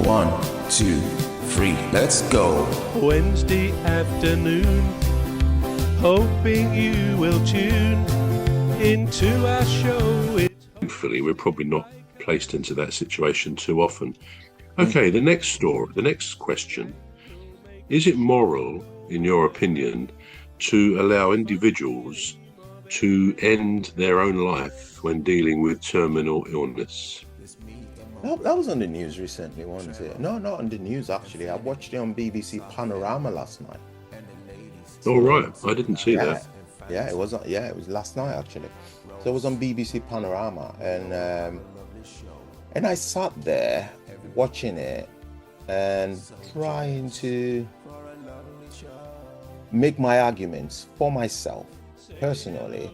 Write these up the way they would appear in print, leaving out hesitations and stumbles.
1, 2, 3, let's go. Wednesday afternoon, hoping you will tune into our show. Thankfully, we're probably not placed into that situation too often. Okay, the next question. Is it moral, in your opinion, to allow individuals to end their own life when dealing with terminal illness? That was on the news recently, wasn't it? No, not on the news, actually. I watched it on BBC Panorama last night. All right, I didn't see that. Yeah, it was last night, actually. So it was on BBC Panorama, and I sat there watching it and trying to make my arguments for myself, personally,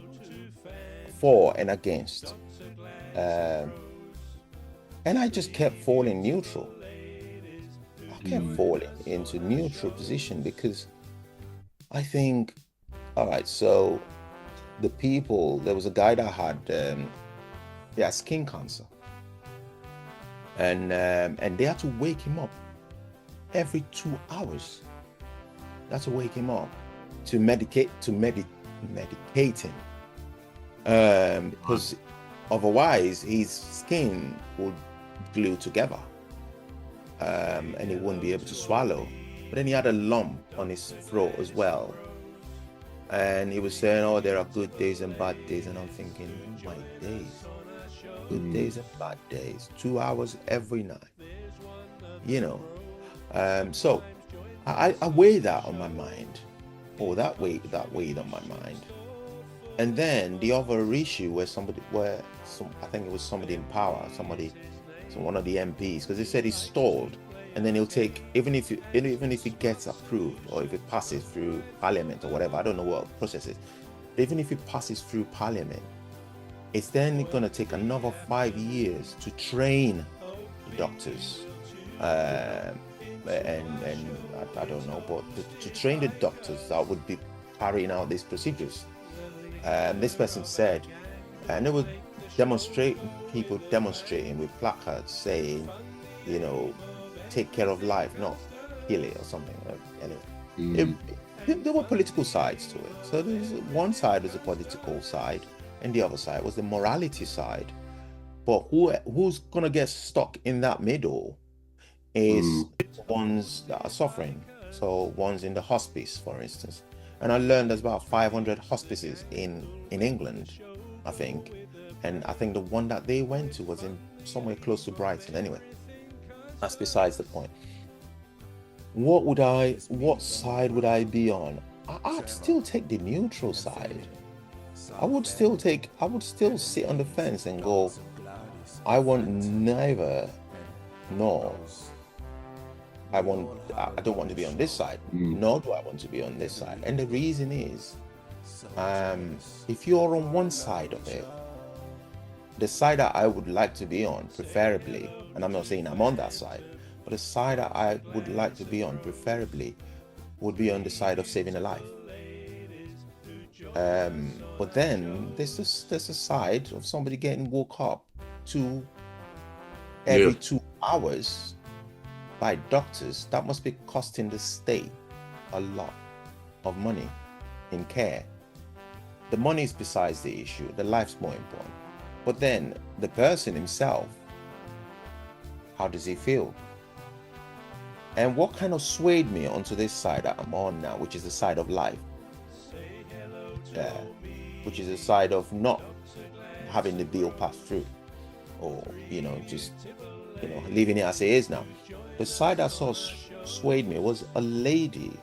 for and against. And I just kept falling neutral. I kept falling into neutral position because I think, all right, so there was a guy that had skin cancer. And they had to wake him up every 2 hours. They had to wake him up to medicate him. Because otherwise his skin would glue together. And he wouldn't be able to swallow. But then he had a lump on his throat as well. And he was saying, oh, there are good days and bad days. And I'm thinking, oh my days. Good days and bad days. 2 hours every night. So I weigh that on my mind. Oh, that weighed on my mind. And then the other issue I think it was somebody in power, one of the MPs, because they said he stalled, and then he'll take, even if it gets approved or if it passes through Parliament or whatever, I don't know what process is, even if it passes through Parliament, it's then going to take another 5 years to train the doctors, and I don't know, but to train the doctors that would be carrying out these procedures. This person said, and there were people demonstrating with placards saying, take care of life, not kill it or something. Anyway, there were political sides to it. So one side was the political side, and the other side was the morality side. But who's gonna get stuck in that middle is the ones that are suffering. So ones in the hospice, for instance. And I learned there's about 500 hospices in England, I think. And I think the one that they went to was in somewhere close to Brighton. Anyway, that's besides the point. What side would I be on? I'd still take the neutral side. I would still sit on the fence and go, I want neither nor. I don't want to be on this side, nor do I want to be on this side. And the reason is, if you're on one side of it, the side that I would like to be on, preferably, and I'm not saying I'm on that side, but the side that I would like to be on, preferably, would be on the side of saving a life. But then there's a side of somebody getting woke up every 2 hours by doctors. That must be costing the state a lot of money in care. The money is besides the issue. The life's more important. But then the person himself, how does he feel? And what kind of swayed me onto this side that I'm on now, which is the side of life, which is the side of not having the bill pass through, or just leaving it as it is now. The side that sort of swayed me was a lady.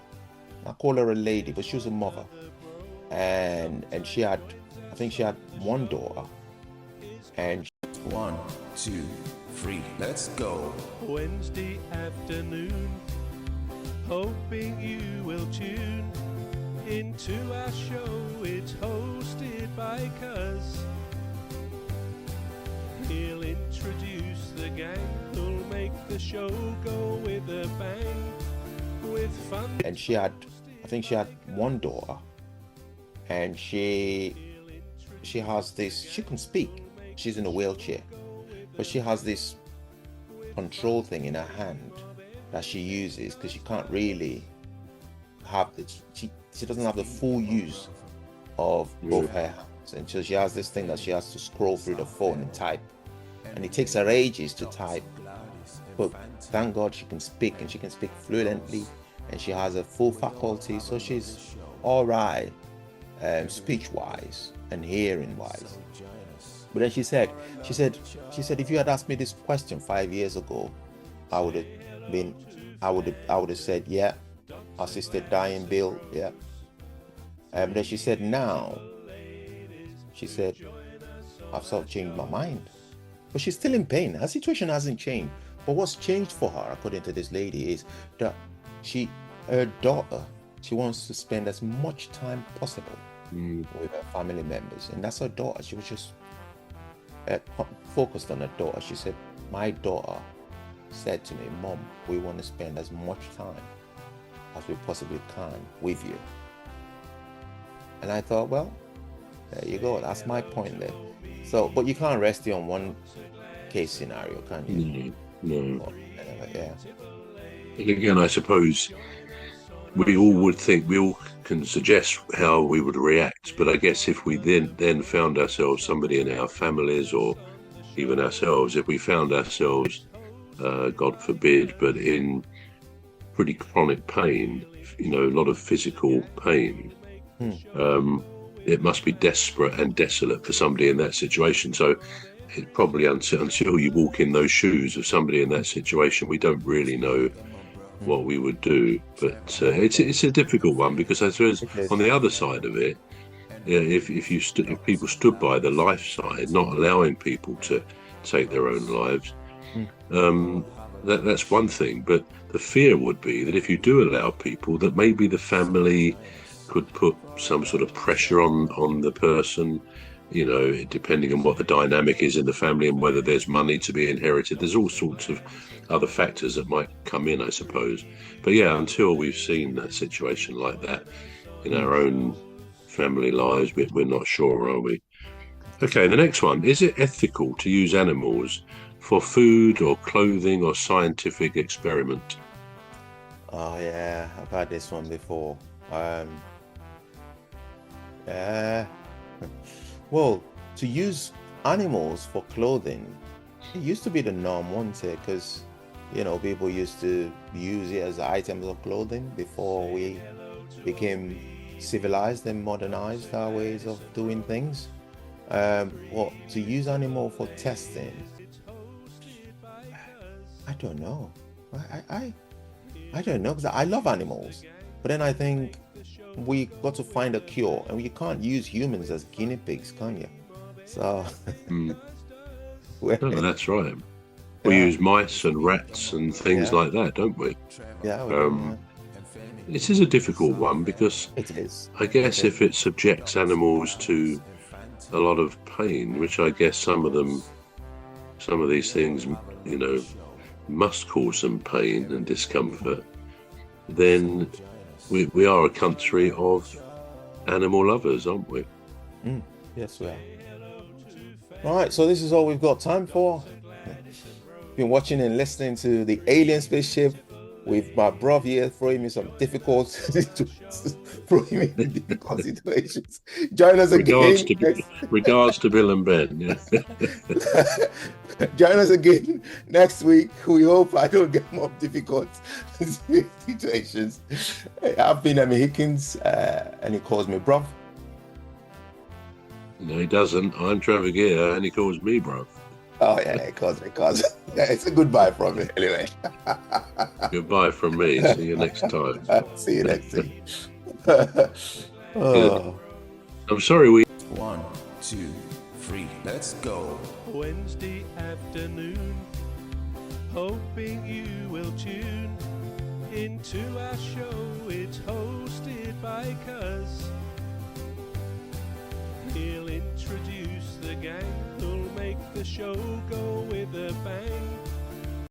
I call her a lady, but she was a mother, and she had one daughter, and 1, 2, 3, let's go. Wednesday afternoon, hoping you will tune into our show. It's hosted by Cuz. He'll introduce the gang who'll make the show go with a bang, with fun. And she had one daughter, and she has this, she can speak, she's in a wheelchair, but she has this control thing in her hand that she uses, because she can't really have the, she doesn't have the full use of both her hands, and so she has this thing that she has to scroll through the phone and type, and it takes her ages to type, but thank God she can speak, and she can speak fluently, and she has a full faculty, so she's all right, speech wise and hearing wise. But then she said if you had asked me this question 5 years ago, I would have said, yeah, assisted dying bill, yeah. But then she said now, I've sort of changed my mind. But she's still in pain. Her situation hasn't changed. But what's changed for her, according to this lady, is that her daughter, she wants to spend as much time possible with her family members. And that's her daughter. She was just focused on her daughter. She said, my daughter said to me, Mom, we want to spend as much time as we possibly can with you. And I thought, well, there you go. That's my point there. So, but you can't rest it on one case scenario, can you? No. Yeah. And again, I suppose we all can suggest how we would react, but I guess if we then found ourselves, somebody in our families or even ourselves, if we found ourselves, God forbid, but in pretty chronic pain, a lot of physical pain, it must be desperate and desolate for somebody in that situation. So it probably until you walk in those shoes of somebody in that situation, we don't really know what we would do. But it's a difficult one, because I suppose on the other side of it, if people stood by the life side, not allowing people to take their own lives, that's one thing. But the fear would be that if you do allow people, that maybe the family could put some sort of pressure on the person, depending on what the dynamic is in the family and whether there's money to be inherited. There's all sorts of other factors that might come in, I suppose. But yeah, until we've seen that situation like that in our own family lives, we're not sure, are we? Okay, the next one. Is it ethical to use animals for food or clothing or scientific experiment? Oh yeah, I've had this one before. Well, to use animals for clothing, it used to be the norm, wasn't it? Because people used to use it as items of clothing before we became civilized and modernized our ways of doing things. Well, to use animal for testing, I don't know. I don't know, because I love animals, but then I think we got to find a cure, and you can't use humans as guinea pigs, can you? So no, that's right. We use mice and rats and things like that, don't we? Yeah. This is a difficult one, because It is. I guess if it subjects animals to a lot of pain, which I guess some of these things, must cause some pain and discomfort, then we are a country of animal lovers, aren't we? Yes, we are. Right, so this is all we've got time for. Been watching and listening to the Alien Spaceship with my bro here, throwing me some difficult situations. Join us again. Regards to Bill and Ben. Yeah. Join us again next week. We hope I don't get more difficult situations. I've been Emmy Hikins, and he calls me bruv. No, he doesn't. I'm Trevor Gear, and he calls me bruv. Oh yeah, he calls me. Yeah, it's a goodbye from me anyway. Goodbye from me. See you next time. See you next week. I'm sorry, 1, 2, 3, let's go. Wednesday afternoon, hoping you will tune into our show. It's hosted by Cuz. He'll introduce the gang who'll make the show go with a bang.